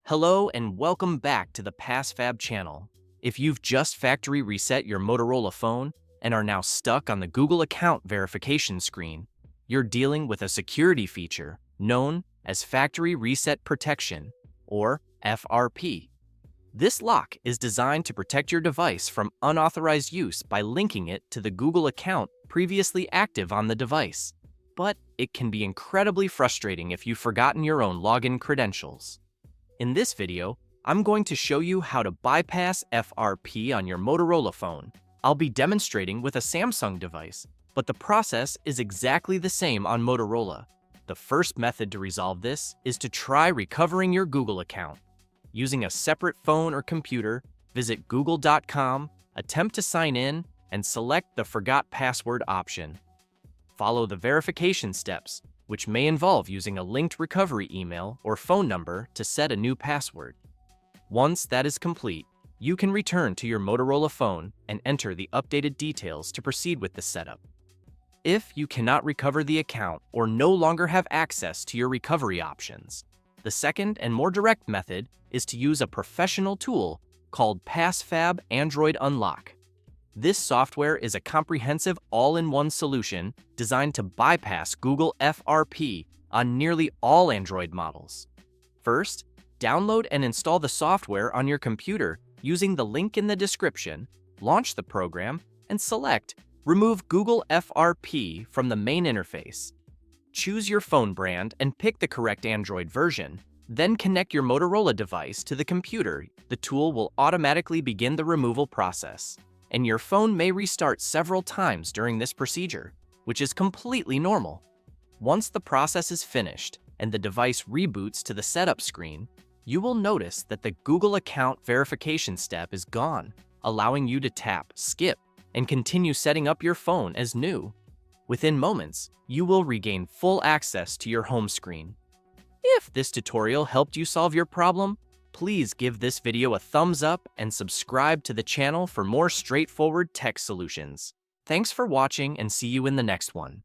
Hello and welcome back to the PassFab channel. If you've just factory reset your Motorola phone and are now stuck on the Google account verification screen, you're dealing with a security feature known as Factory Reset Protection, or FRP. This lock is designed to protect your device from unauthorized use by linking it to the Google account previously active on the device. But it can be incredibly frustrating if you've forgotten your own login credentials. In this video, I'm going to show you how to bypass FRP on your Motorola phone. I'll be demonstrating with a Samsung device, but the process is exactly the same on Motorola. The first method to resolve this is to try recovering your Google account. Using a separate phone or computer, visit google.com, attempt to sign in, and select the Forgot Password option. Follow the verification steps, which may involve using a linked recovery email or phone number to set a new password. Once that is complete, you can return to your Motorola phone and enter the updated details to proceed with the setup. If you cannot recover the account or no longer have access to your recovery options, the second and more direct method is to use a professional tool called PassFab Android Unlock. This software is a comprehensive all-in-one solution designed to bypass Google FRP on nearly all Android models. First, download and install the software on your computer using the link in the description, launch the program, and select Remove Google FRP from the main interface. Choose your phone brand and pick the correct Android version. Then connect your Motorola device to the computer. The tool will automatically begin the removal process, and your phone may restart several times during this procedure, which is completely normal. Once the process is finished and the device reboots to the setup screen, you will notice that the Google account verification step is gone, allowing you to tap Skip and continue setting up your phone as new. Within moments, you will regain full access to your home screen. If this tutorial helped you solve your problem, please give this video a thumbs up and subscribe to the channel for more straightforward tech solutions. Thanks for watching and see you in the next one.